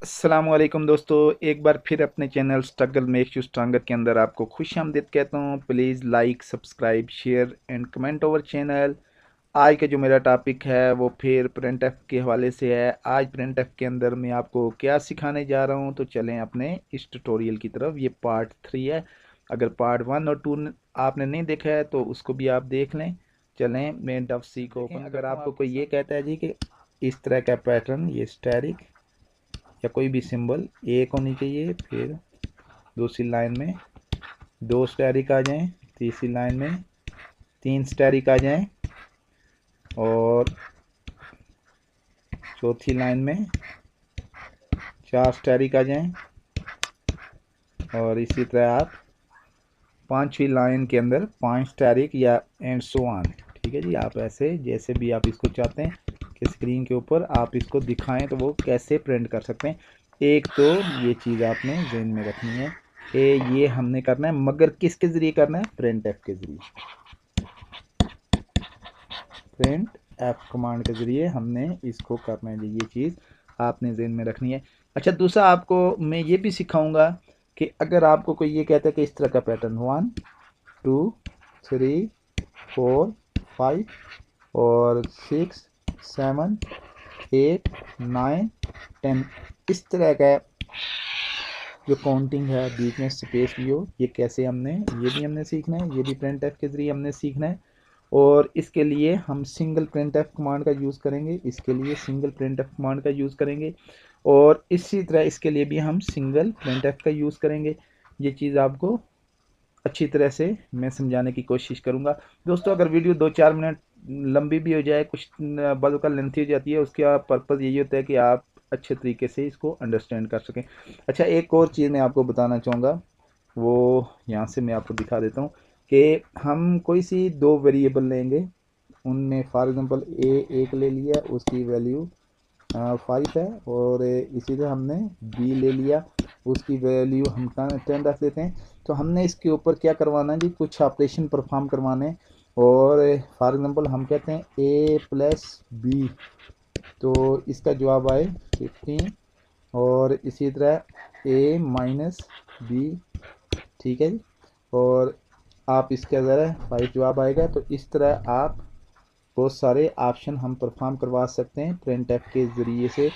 अस्सलामुअलैकुम दोस्तों, एक बार फिर अपने channel struggle makes you stronger के अंदर आपको खुशामदीद कहता हूँ। Please like, subscribe, share and comment over channel. आज का जो मेरा टॉपिक है वो फिर प्रिंट एफ के हवाले से है। आज प्रिंट एफ के अंदर मैं आपको क्या सिखाने जा रहा हूँ, तो चलें अपने इस ट्यूटोरियल की तरफ। ये पार्ट 3 है। अगर पार्ट 1 और 2 आपने नहीं देखा है तो उसको भी आप देख लें। चलें मैं डफ सी को ओपन। अगर आपको कोई ये कहता है जी कि इस तरह का पैटर्न, ये स्टैटिक या कोई भी सिंबल एक होनी चाहिए, फिर दूसरी लाइन में दो स्टैरिक आ जाएं, तीसरी लाइन में तीन स्टैरिक आ जाएं और चौथी लाइन में चार स्टैरिक आ जाएं, और इसी तरह आप पांचवी लाइन के अंदर पांच स्टैरिक या एंड सो ऑन। ठीक है जी, आप ऐसे जैसे भी आप इसको चाहते हैं कि स्क्रीन के ऊपर आप इसको दिखाएं तो वो कैसे प्रिंट कर सकते हैं। एक तो ये चीज़ आपने ज़हन में रखनी है कि ये हमने करना है, मगर किसके ज़रिए करना है? प्रिंट एफ के ज़रिए। प्रिंट एफ कमांड के ज़रिए हमने इसको करना है जी। ये चीज़ आपने ज़हन में रखनी है। अच्छा, दूसरा आपको मैं ये भी सिखाऊंगा कि अगर आपको कोई ये कहता है कि इस तरह का पैटर्न 1 2 3 4 5 और 6 7 8 9 10, इस तरह का जो काउंटिंग है, बीच में स्पेस भी हो, ये कैसे हमने, ये भी हमने सीखना है। ये भी प्रिंट एफ के ज़रिए हमने सीखना है। और इसके लिए हम सिंगल प्रिंट एफ कमांड का यूज़ करेंगे। इसके लिए सिंगल प्रिंट एफ कमांड का यूज़ करेंगे, और इसी तरह इसके लिए भी हम सिंगल प्रिंट एफ का यूज़ करेंगे। ये चीज़ आपको अच्छी तरह से मैं समझाने की कोशिश करूंगा। दोस्तों, अगर वीडियो 2-4 मिनट लंबी भी हो जाए, कुछ बातों का लेंथी हो जाती है, उसका पर्पज़ यही होता है कि आप अच्छे तरीके से इसको अंडरस्टैंड कर सकें। अच्छा, एक और चीज़ मैं आपको बताना चाहूँगा, वो यहाँ से मैं आपको दिखा देता हूँ कि हम कोई सी दो वेरिएबल लेंगे, उनमें फॉर एग्जांपल ए एक ले लिया, उसकी वैल्यू 5 है, और इसी तरह हमने बी ले लिया, उसकी वैल्यू हम 10 रख देते हैं। तो हमने इसके ऊपर क्या करवाना है जी, कुछ ऑपरेशन परफॉर्म करवाने। और फॉर एग्जांपल हम कहते हैं ए प्लस बी, तो इसका जवाब आए 15, और इसी तरह ए माइनस बी। ठीक है जी, और आप इसके अंदर 5 जवाब आएगा। तो इस तरह आप बहुत सारे ऑप्शन हम परफॉर्म करवा सकते हैं प्रिंट एफ के ज़रिए से।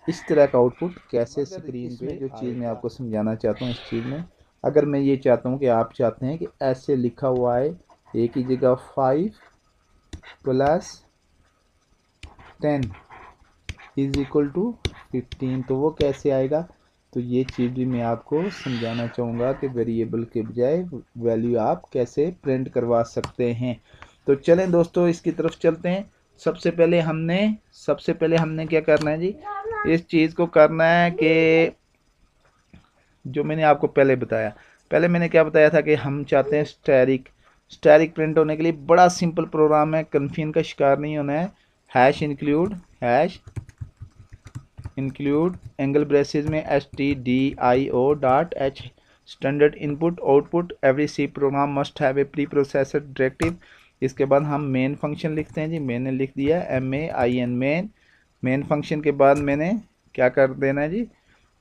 इस तरह का आउटपुट कैसे स्क्रीन पे, जो चीज़ मैं आपको समझाना चाहता हूँ इस चीज़ में, अगर मैं ये चाहता हूँ कि आप चाहते हैं कि ऐसे लिखा हुआ है ए की जगह 5 प्लस 10 इज इक्वल टू 15, तो वो कैसे आएगा? तो ये चीज़ भी मैं आपको समझाना चाहूँगा कि वेरिएबल के बजाय वैल्यू आप कैसे प्रिंट करवा सकते हैं। तो चलें दोस्तों, इसकी तरफ चलते हैं। सबसे पहले हमने क्या करना है जी, इस चीज़ को करना है कि जो मैंने आपको पहले बताया। पहले मैंने क्या बताया था कि हम चाहते हैं स्टैरिक। स्टैरिक प्रिंट होने के लिए बड़ा सिंपल प्रोग्राम है, कन्फ्यूजन का शिकार नहीं होना है। हैश इंक्लूड एंगल ब्रेसेस में stdio.h standard input output every C program must have a preprocessor directive. इसके बाद हम मेन फंक्शन लिखते हैं जी। मैंने लिख दिया MAIN मेन। मेन फंक्शन के बाद मैंने क्या कर देना है जी,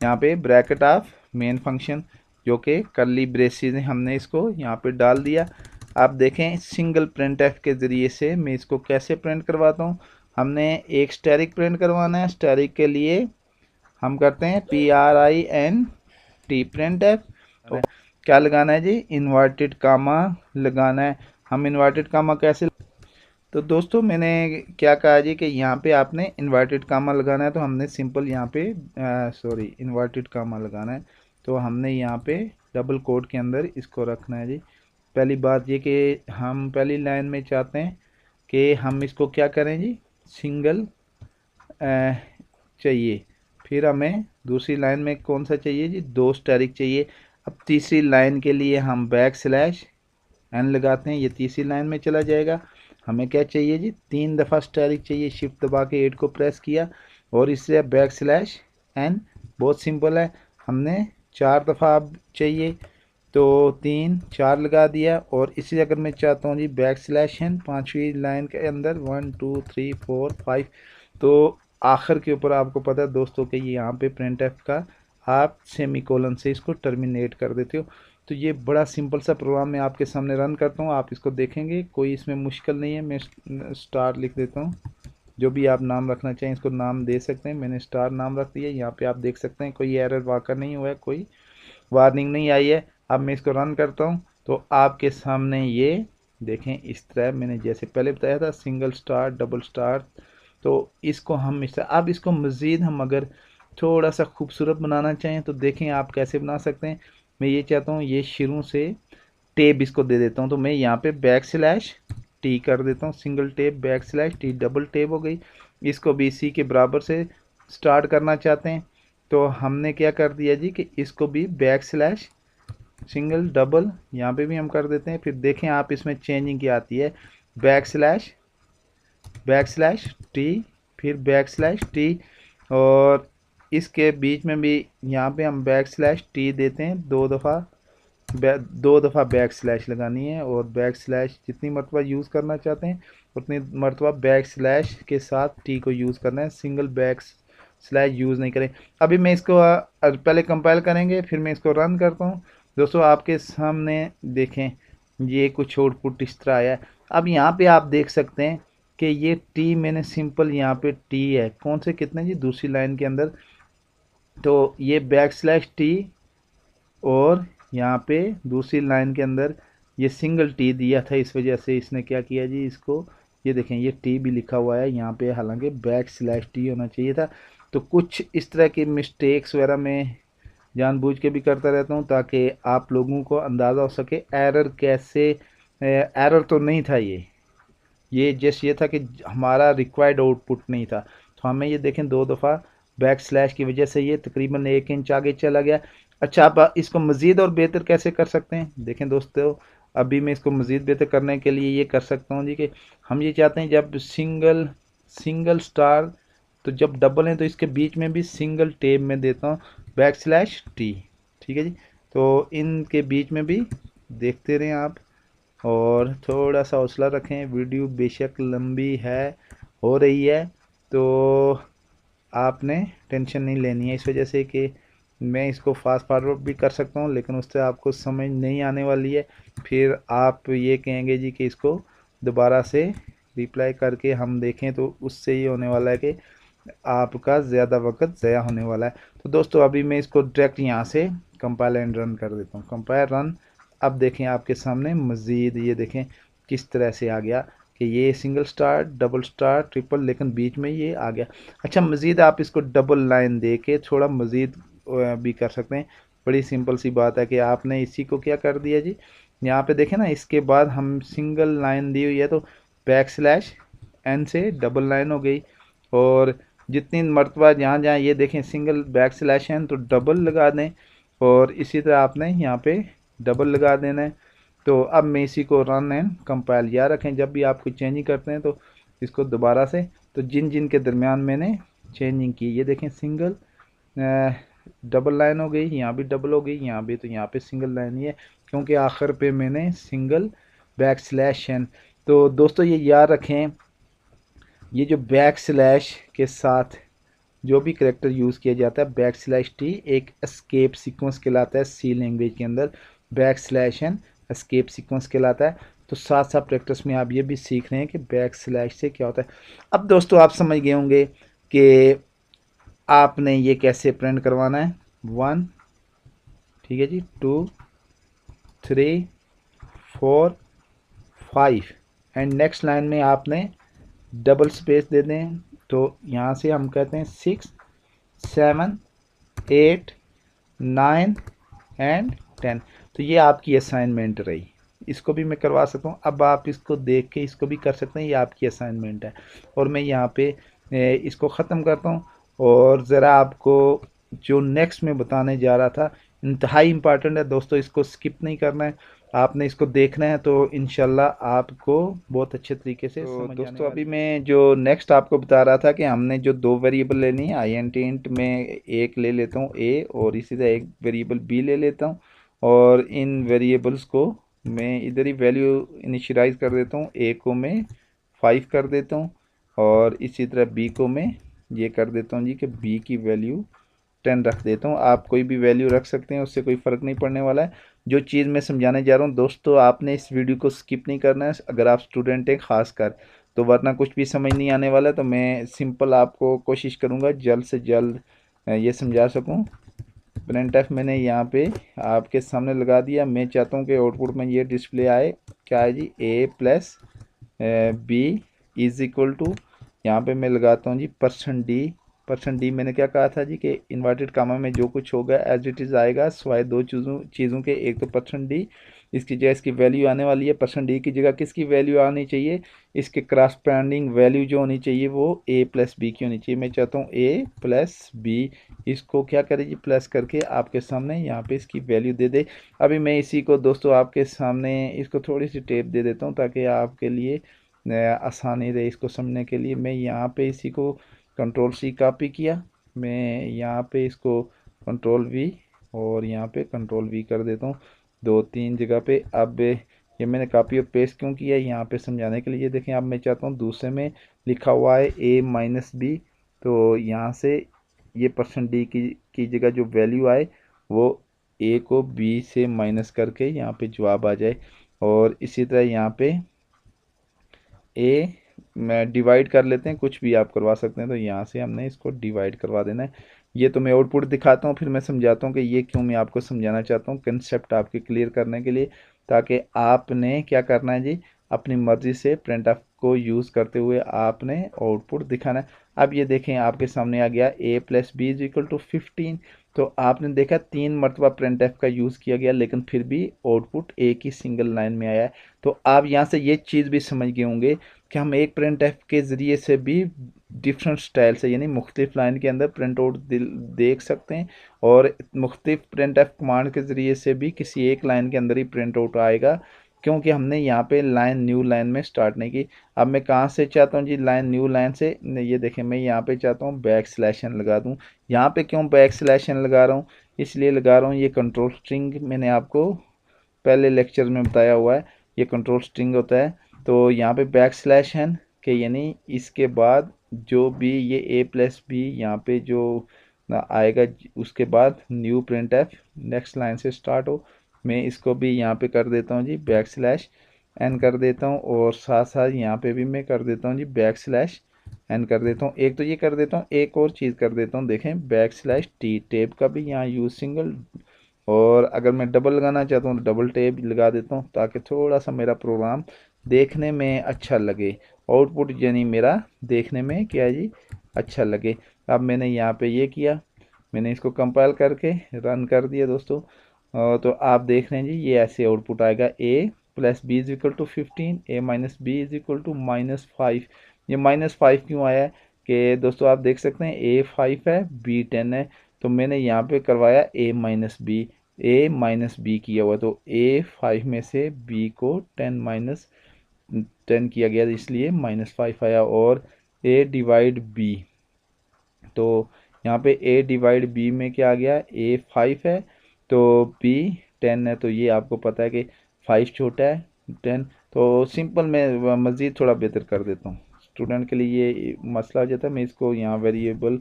यहाँ पे ब्रैकेट ऑफ मेन फंक्शन, जो कि कर्ली ब्रेसेस हैं, हमने इसको यहाँ पे डाल दिया। आप देखें सिंगल प्रिंट एफ के ज़रिए से मैं इसको कैसे प्रिंट करवाता हूँ। हमने एक स्टैरिक प्रिंट करवाना है। स्टैरिक के लिए हम करते हैं PRINT प्रिंट एफ। तो क्या लगाना है जी, इन्वर्टेड कामा लगाना है। हम इन्वर्टेड कामा कैसे, तो दोस्तों मैंने क्या कहा जी कि यहाँ पे आपने इन्वर्टेड कामा लगाना है। तो हमने सिंपल यहाँ पे इन्वर्टेड कामा लगाना है। तो हमने यहाँ पे डबल कोट के अंदर इसको रखना है जी। पहली बात ये कि हम पहली लाइन में चाहते हैं कि हम इसको क्या करें जी, सिंगल चाहिए। फिर हमें दूसरी लाइन में कौन सा चाहिए जी, दो स्टैरिक चाहिए। अब तीसरी लाइन के लिए हम \n लगाते हैं, ये तीसरी लाइन में चला जाएगा। हमें क्या चाहिए जी, 3 दफ़ा स्टैरिक चाहिए। शिफ्ट दबा के 8 को प्रेस किया और इससे \n। बहुत सिंपल है। हमने 4 दफ़ा अब चाहिए, तो 3 4 लगा दिया। और इसी अगर मैं चाहता हूँ जी \n पांचवी लाइन के अंदर 1 2 3 4 5, तो आखिर के ऊपर आपको पता है दोस्तों कि ये यहाँ पे printf का आप सेमीकोलन से इसको टर्मिनेट कर देते हो। तो ये बड़ा सिंपल सा प्रोग्राम मैं आपके सामने रन करता हूँ, आप इसको देखेंगे, कोई इसमें मुश्किल नहीं है। मैं स्टार लिख देता हूँ, जो भी आप नाम रखना चाहें इसको नाम दे सकते हैं। मैंने स्टार नाम रख दिया। यहाँ पे आप देख सकते हैं कोई एरर वाक़ा नहीं हुआ है, कोई वार्निंग नहीं आई है। अब मैं इसको रन करता हूँ तो आपके सामने ये देखें इस तरह मैंने जैसे पहले बताया था, सिंगल स्टार, डबल स्टार। तो इसको हम इस तरह, अब इसको मज़ीद हम अगर थोड़ा सा खूबसूरत बनाना चाहें तो देखें आप कैसे बना सकते हैं। मैं ये चाहता हूँ ये शुरू से टेब इसको दे देता हूँ, तो मैं यहाँ पे \t कर देता हूँ, सिंगल टेब \t, डबल टेब हो गई। इसको भी इसी के बराबर से स्टार्ट करना चाहते हैं तो हमने क्या कर दिया जी कि इसको भी सिंगल डबल यहाँ पे भी हम कर देते हैं। फिर देखें आप इसमें चेंजिंग क्या आती है, टी, फिर टी, और इसके बीच में भी यहाँ पे हम टी देते हैं, दो दफ़ा लगानी है, और जितनी मरतबा यूज़ करना चाहते हैं उतनी मरतबा के साथ टी को यूज़ करना है, सिंगल यूज़ नहीं करें। अभी मैं इसको पहले कंपाइल करेंगे, फिर मैं इसको रन करता हूँ। दोस्तों आपके सामने देखें ये कुछ आउटपुट इस तरह आया है। अब यहाँ पे आप देख सकते हैं कि ये टी मैंने सिंपल यहाँ पे टी है, कौन से कितने जी, दूसरी लाइन के अंदर। तो ये टी, और यहाँ पे दूसरी लाइन के अंदर ये सिंगल टी दिया था, इस वजह से इसने क्या किया जी, इसको ये देखें ये टी भी लिखा हुआ है यहाँ पे, हालांकि टी होना चाहिए था। तो कुछ इस तरह की मिस्टेक्स वगैरह मैं जानबूझ के भी करता रहता हूँ ताकि आप लोगों को अंदाज़ा हो सके एरर कैसे। एरर तो नहीं था ये जस्ट ये था कि हमारा रिक्वायर्ड आउटपुट नहीं था। तो हमें ये देखें दो दफ़ा की वजह से ये तकरीबन 1 इंच आगे चला गया। अच्छा, आप इसको मज़ीद और बेहतर कैसे कर सकते हैं, देखें दोस्तों, अभी मैं इसको मज़ीद बेहतर करने के लिए ये कर सकता हूँ जी कि हम ये चाहते हैं जब सिंगल स्टार, तो जब डबल है तो इसके बीच में भी सिंगल टेब में देता हूँ टी, ठीक है जी। तो इनके बीच में भी देखते रहें आप, और थोड़ा सा हौसला रखें, वीडियो बेशक लंबी है, हो रही है, तो आपने टेंशन नहीं लेनी है इस वजह से कि मैं इसको फास्ट फॉरवर्ड भी कर सकता हूँ, लेकिन उससे आपको समझ नहीं आने वाली है। फिर आप ये कहेंगे जी कि इसको दोबारा से रिप्लाई करके हम देखें, तो उससे ये होने वाला है कि आपका ज़्यादा वक्त ज़ाया होने वाला है। तो दोस्तों अभी मैं इसको डायरेक्ट यहाँ से कंपाइल एंड रन कर देता हूँ, कंपाइल रन। अब देखें आपके सामने मज़ीद ये देखें किस तरह से आ गया कि ये single star, double star, triple, लेकिन बीच में ये आ गया। अच्छा, मज़ीद आप इसको डबल लाइन दे के थोड़ा मज़ीद भी कर सकते हैं। बड़ी सिंपल सी बात है कि आपने इसी को क्या कर दिया जी, यहाँ पे देखें ना, इसके बाद हम सिंगल लाइन दी हुई है तो \n से डबल लाइन हो गई, और जितनी मरतबा जहाँ जहाँ ये देखें सिंगल \n तो डबल लगा दें, और इसी तरह आपने यहाँ पे डबल लगा देना है। तो अब मैं इसी को रन एंड कंपाइल, याद रखें जब भी आप कोई चेंजिंग करते हैं तो इसको दोबारा से, तो जिन जिन के दरमियान मैंने चेंजिंग की, ये देखें सिंगल डबल लाइन हो गई, यहाँ भी डबल हो गई, यहाँ भी, तो यहाँ पे सिंगल लाइन ही है क्योंकि आखिर पे मैंने सिंगल \n। तो दोस्तों ये याद रखें, ये जो के साथ जो भी करेक्टर यूज़ किया जाता है \t एक एस्केप सीक्वेंस कहलाता है, सी लैंग्वेज के अंदर \n एस्केप सीक्वेंस कहलाता है। तो साथ साथ प्रैक्टिस में आप ये भी सीख रहे हैं कि से क्या होता है। अब दोस्तों आप समझ गए होंगे कि आपने ये कैसे प्रिंट करवाना है, 1, ठीक है जी, 2, 3, 4, 5, एंड नेक्स्ट लाइन में आपने डबल स्पेस दे दें। तो यहाँ से हम कहते हैं 6, 7, 8, 9 एंड 10। तो ये आपकी असाइनमेंट रही, इसको भी मैं करवा सकता हूँ। अब आप इसको देख के इसको भी कर सकते हैं, ये आपकी असाइनमेंट है। और मैं यहाँ पे इसको ख़त्म करता हूँ, और ज़रा आपको जो नेक्स्ट में बताने जा रहा था इंतहाई इम्पॉर्टेंट है दोस्तों, इसको स्किप नहीं करना है, आपने इसको देखना है, तो इंशाल्लाह आपको बहुत अच्छे तरीके से समझ दोस्तों अभी मैं जो नेक्स्ट आपको बता रहा था कि हमने जो 2 वेरिएबल लेनी है, int में एक ले लेता हूँ a, और इसी तरह एक वेरिएबल b ले लेता हूँ, और इन वेरिएबल्स को मैं इधर ही वैल्यू इनिशियलाइज कर देता हूँ। a को मैं 5 कर देता हूँ, और इसी तरह b को मैं ये कर देता हूँ जी कि b की वैल्यू 10 रख देता हूँ। आप कोई भी वैल्यू रख सकते हैं, उससे कोई फ़र्क नहीं पड़ने वाला है। जो चीज़ मैं समझाने जा रहा हूँ दोस्तों, आपने इस वीडियो को स्किप नहीं करना है अगर आप स्टूडेंट हैं खासकर, तो वरना कुछ भी समझ नहीं आने वाला है। तो मैं सिंपल आपको कोशिश करूँगा जल्द से जल्द ये समझा सकूँ। प्रिंट एफ मैंने यहाँ पे आपके सामने लगा दिया। मैं चाहता हूँ कि आउटपुट में ये डिस्प्ले आए, क्या है जी, a plus B is equal to, यहाँ पे मैं लगाता हूँ जी %d। मैंने क्या कहा था जी कि इन्वर्टेड कामा में जो कुछ होगा एज इट इज़ आएगा, सिवाय दो चीज़ों के। एक तो %d, इसकी जगह इसकी वैल्यू आने वाली है। %d की जगह किसकी वैल्यू आनी चाहिए, इसके क्रॉसपेंडिंग वैल्यू जो होनी चाहिए वो a प्लस बी की होनी चाहिए। मैं चाहता हूँ a प्लस बी, इसको क्या करे जी, प्लस करके आपके सामने यहाँ पे इसकी वैल्यू दे दे। अभी मैं इसी को दोस्तों आपके सामने इसको थोड़ी सी टेप दे देता हूँ ताकि आपके लिए आसानी रहे इसको समझने के लिए। मैं यहाँ पे इसी को कंट्रोल C कॉपी किया, मैं यहाँ पे इसको कंट्रोल V और यहाँ पे कंट्रोल V कर देता हूँ 2-3 जगह पे। अब ये मैंने कॉपी और पेस्ट क्यों किया यहाँ पे समझाने के लिए। देखें अब मैं चाहता हूँ दूसरे में लिखा हुआ है a माइनस बी, तो यहाँ से ये %d की जगह जो वैल्यू आए वो a को b से माइनस करके यहाँ पे जवाब आ जाए। और इसी तरह यहाँ पे a में डिवाइड कर लेते हैं, कुछ भी आप करवा सकते हैं। तो यहाँ से हमने इसको डिवाइड करवा देना है। ये तो मैं आउटपुट दिखाता हूँ, फिर मैं समझाता हूँ कि ये क्यों मैं आपको समझाना चाहता हूँ, कंसेप्ट आपके क्लियर करने के लिए, ताकि आपने क्या करना है जी, अपनी मर्ज़ी से प्रिंट ऑफ को यूज़ करते हुए आपने आउटपुट दिखाना है। अब ये देखें आपके सामने आ गया a plus B is equal to 15। तो आपने देखा 3 मरतबा प्रिंट एफ का यूज़ किया गया, लेकिन फिर भी आउटपुट एक ही सिंगल लाइन में आया है। तो आप यहाँ से ये चीज़ भी समझ गए होंगे कि हम एक प्रिंट एफ के ज़रिए से भी डिफरेंट स्टाइल से, यानी मुख्तलिफ लाइन के अंदर प्रिंट आउट देख सकते हैं, और मुख्तलिफ प्रिंट एफ कमांड के ज़रिए से भी किसी एक लाइन के अंदर ही प्रिंट आउट आएगा, क्योंकि हमने यहाँ पे लाइन न्यू लाइन में स्टार्ट नहीं की। अब मैं कहाँ से चाहता हूँ जी, लाइन न्यू लाइन से, ये देखें मैं यहाँ पे चाहता हूँ बैक स्लैश एन लगा दूँ। यहाँ पे क्यों बैक स्लैश एन लगा रहा हूँ, इसलिए लगा रहा हूँ, ये कंट्रोल स्ट्रिंग मैंने आपको पहले लेक्चर में बताया हुआ है, ये कंट्रोल स्ट्रिंग होता है। तो यहाँ पे बैक स्लैश एन के, यानी इसके बाद जो भी ये a प्लस बी यहाँ पे जो आएगा, उसके बाद new print F next line से स्टार्ट हो। मैं इसको भी यहाँ पे कर देता हूँ जी बैक स्लैश एन कर देता हूँ, और साथ साथ यहाँ पे भी मैं कर देता हूँ जी बैक स्लैश एन कर देता हूँ। एक तो ये कर देता हूँ, एक और चीज़ कर देता हूँ, देखें बैक स्लैश टी, टेप का भी यहाँ यूज़ सिंगल, और अगर मैं डबल लगाना चाहता हूँ तो डबल टेप लगा देता हूँ, ताकि थोड़ा सा मेरा प्रोग्राम देखने में अच्छा लगे, आउटपुट यानी मेरा देखने में क्या है जी, अच्छा लगे। अब मैंने यहाँ पे ये किया, मैंने इसको कंपाइल करके रन कर दिया दोस्तों। तो आप देख रहे हैं जी ये ऐसे आउटपुट आएगा, a plus B is equal to 15, a minus B is equal to -5। ये -5 क्यों आया है कि दोस्तों आप देख सकते हैं a 5 है b 10 है, तो मैंने यहाँ पे करवाया a माइनस बी किया हुआ, तो a 5 में से b को 10 किया गया, इसलिए -5 आया। और a डिवाइड b, तो यहाँ पे a डिवाइड b में क्या आ गया, a 5 है तो b 10 है। तो ये आपको पता है कि 5 छोटा है 10, तो सिंपल मैं मज़ीद थोड़ा बेहतर कर देता हूँ स्टूडेंट के लिए, ये मसला हो जाता है। मैं इसको यहाँ वेरिएबल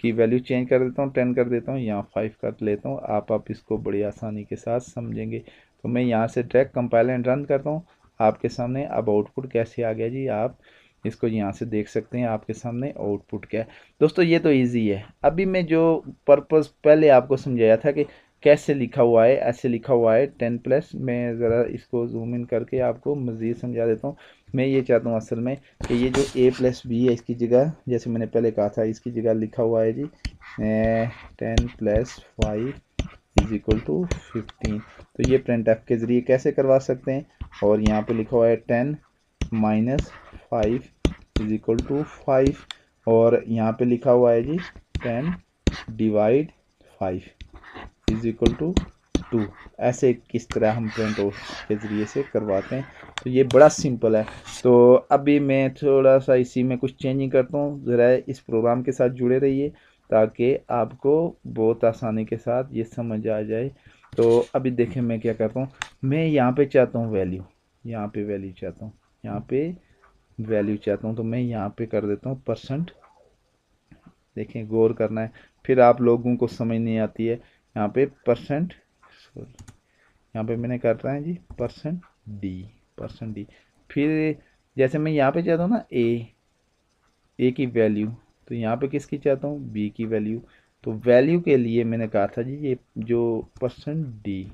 की वैल्यू चेंज कर देता हूँ, 10 कर देता हूँ, यहाँ 5 कर लेता हूँ। आप इसको बड़ी आसानी के साथ समझेंगे। तो मैं यहाँ से डायरेक्ट कंपाइल एंड रन करता हूँ आपके सामने। अब आउटपुट कैसे आ गया जी, आप इसको यहाँ से देख सकते हैं आपके सामने आउटपुट क्या है। दोस्तों ये तो इजी है। अभी मैं जो पर्पस पहले आपको समझाया था कि कैसे लिखा हुआ है, ऐसे लिखा हुआ है 10 प्लस, मैं ज़रा इसको जूम इन करके आपको मज़ीद समझा देता हूँ। मैं ये चाहता हूँ असल में कि ये जो a प्लस बी है, इसकी जगह जैसे मैंने पहले कहा था, इसकी जगह लिखा हुआ है जी 10 प्लस 5 इज इक्वल टू 15। तो ये प्रिंट एफ के ज़रिए कैसे करवा सकते हैं, और यहाँ पे लिखा हुआ है 10 माइनस 5 इज इक्वल टू 5, और यहाँ पे लिखा हुआ है जी 10 डिवाइड 5 इज इक्वल टू 2। ऐसे किस तरह हम प्रिंट आउट के ज़रिए से करवाते हैं, तो ये बड़ा सिंपल है। तो अभी मैं थोड़ा सा इसी में कुछ चेंजिंग करता हूँ, ज़रा इस प्रोग्राम के साथ जुड़े रहिए ताकि आपको बहुत आसानी के साथ ये समझ आ जाए। तो अभी देखें मैं क्या करता हूँ, मैं यहाँ पे चाहता हूँ वैल्यू, यहाँ पे वैल्यू चाहता हूँ, यहाँ पे वैल्यू चाहता हूँ, तो मैं यहाँ पे कर देता हूँ देखें गौर करना है, फिर आप लोगों को समझ नहीं आती है। यहाँ पे परसेंट, यहाँ पे मैंने कर रहा है जी परसेंट डी। फिर जैसे मैं यहाँ पे चाहता हूँ ना ए की वैल्यू, तो यहाँ पे किसकी चाहता हूँ, बी की वैल्यू। तो वैल्यू के लिए मैंने कहा था जी ये जो परसेंट डी,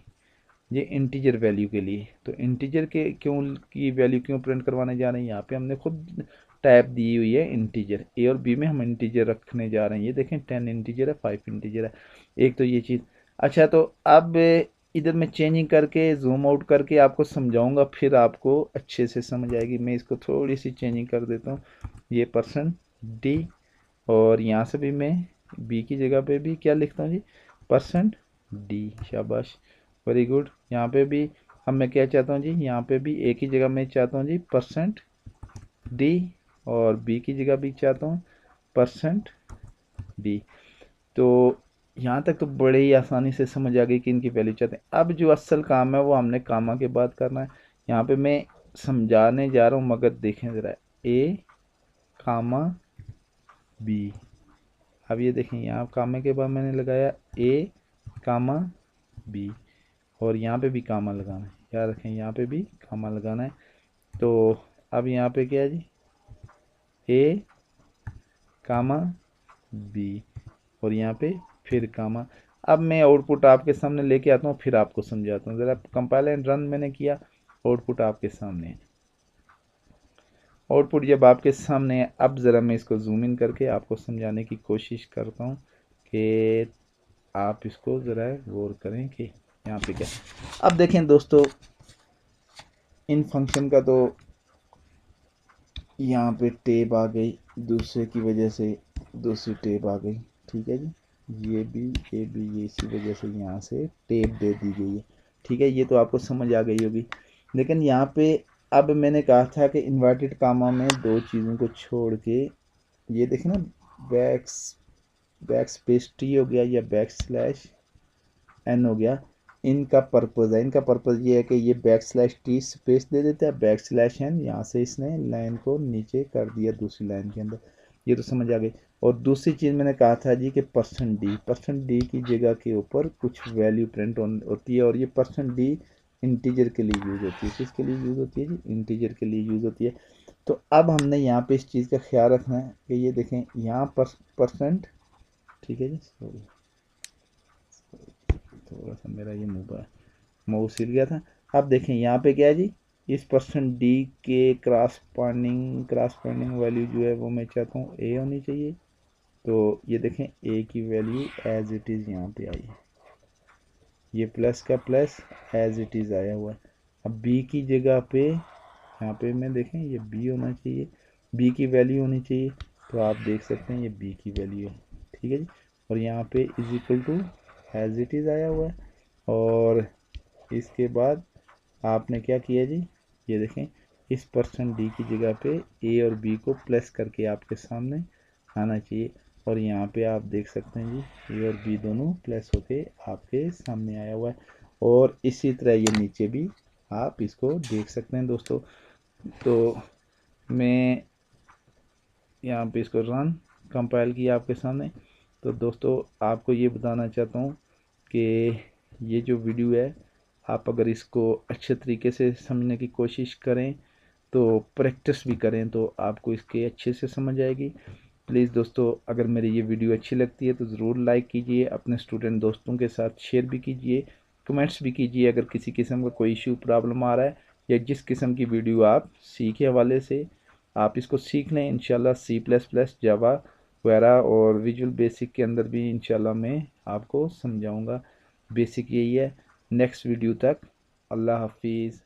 ये इंटीजर वैल्यू के लिए। तो इंटीजर के क्यों की वैल्यू क्यों प्रिंट करवाने जा रहे हैं, यहाँ पे हमने खुद टाइप दी हुई है इंटीजर। ए और बी में हम इंटीजर रखने जा रहे हैं। ये देखें 10 इंटीजर है, 5 इंटीजर है। एक तो ये चीज़। अच्छा, तो अब इधर मैं चेंजिंग करके जूम आउट करके आपको समझाऊंगा, फिर आपको अच्छे से समझ आएगी। मैं इसको थोड़ी सी चेंजिंग कर देता हूँ, ये परसेंट डी, और यहाँ से भी मैं बी की जगह पे भी क्या लिखता हूँ जी, परसेंट डी। शाबाश, वेरी गुड। यहाँ पे भी अब मैं क्या चाहता हूँ जी, यहाँ पे भी ए की जगह मैं चाहता हूँ जी परसेंट डी, और बी की जगह भी चाहता हूँ परसेंट डी। तो यहाँ तक तो बड़े ही आसानी से समझ आ गई कि इनकी वैल्यू चाहते हैं। अब जो असल काम है वो हमने कामा के बाद करना है। यहाँ पे मैं समझाने जा रहा हूँ, मगर देखें ज़रा, ए कामा बी। अब ये देखें, यहाँ कामा के बाद मैंने लगाया ए कामा बी, और यहाँ पे भी कामा लगाना है। याद रखें, यहाँ पे भी कामा लगाना है। तो अब यहाँ पे क्या है जी, ए कामा बी, और यहाँ पे फिर कामा। अब मैं आउटपुट आपके सामने लेके आता हूँ, फिर आपको समझाता हूँ। ज़रा कंपाइल एंड रन मैंने किया, आउटपुट आपके सामने है। आउटपुट जब आपके सामने है, अब ज़रा मैं इसको जूम इन करके आपको समझाने की कोशिश करता हूँ कि आप इसको ज़रा गौर करें कि यहाँ पे क्या। अब देखें दोस्तों, इन फंक्शन का तो यहाँ पे टेब आ गई, दूसरे की वजह से दूसरी टेब आ गई। ठीक है जी, ये इसी वजह से यहाँ से टेब दे दी गई है। ठीक है, ये तो आपको समझ आ गई होगी। लेकिन यहाँ पे अब मैंने कहा था कि इन्वर्टेड कामा में दो चीज़ों को छोड़ के, ये देखें ना, बैक स्पेस टी हो गया या बैक स्लैश एन हो गया, इनका पर्पज़ है। इनका पर्पज़ ये है कि ये बैक स्लैश टी स्पेस दे देता है, बैक स्लैश एन, यहाँ से इसने लाइन को नीचे कर दिया दूसरी लाइन के अंदर। ये तो समझ आ गई। और दूसरी चीज़ मैंने कहा था जी कि परसेंट डी की जगह के ऊपर कुछ वैल्यू प्रिंट होती है, और ये परसेंट डी इंटीजर के लिए यूज़ होती है। किसके लिए यूज़ होती है जी, इंटीजर के लिए यूज़ होती है। तो अब हमने यहाँ पे इस चीज़ का ख्याल रखना है कि ये देखें यहाँ परसेंट, ठीक है जी, सॉरी थोड़ा सा मेरा ये माउस हिल गया था। अब देखें यहाँ पे क्या है जी, इस परसेंट डी के क्रॉसपॉन्डिंग वैल्यू जो है वो मैं चाहता हूँ ए होनी चाहिए। तो ये देखें ए की वैल्यू एज इट इज़ यहाँ पे आई है, ये प्लस का प्लस एज इट इज़ आया हुआ है। अब बी की जगह पे यहाँ पे मैं देखें ये बी होना चाहिए, बी की वैल्यू होनी चाहिए। तो आप देख सकते हैं ये बी की वैल्यू है। ठीक है जी, और यहाँ पे is equal to as it is आया हुआ है। और इसके बाद आपने क्या किया जी, ये देखें इस परसेंट डी की जगह पे ए और बी को प्लस करके आपके सामने आना चाहिए। और यहाँ पे आप देख सकते हैं जी, ए और बी दोनों प्लस होके आपके सामने आया हुआ है। और इसी तरह ये नीचे भी आप इसको देख सकते हैं दोस्तों। तो मैं यहाँ पे इसको रन कंपाइल किया आपके सामने। तो दोस्तों आपको ये बताना चाहता हूँ कि ये जो वीडियो है, आप अगर इसको अच्छे तरीके से समझने की कोशिश करें, तो प्रैक्टिस भी करें, तो आपको इसके अच्छे से समझ आएगी। प्लीज़ दोस्तों, अगर मेरी ये वीडियो अच्छी लगती है तो ज़रूर लाइक कीजिए, अपने स्टूडेंट दोस्तों के साथ शेयर भी कीजिए, कमेंट्स भी कीजिए अगर किसी किस्म का कोई इशू प्रॉब्लम आ रहा है, या जिस किस्म की वीडियो आप सी के हवाले से आप इसको सीख लें। इंशाल्लाह C++, जावा वगैरह और विजुअल बेसिक के अंदर भी इंशाल्लाह मैं आपको समझाऊंगा। बेसिक यही है। नेक्स्ट वीडियो तक अल्लाह हाफिज़।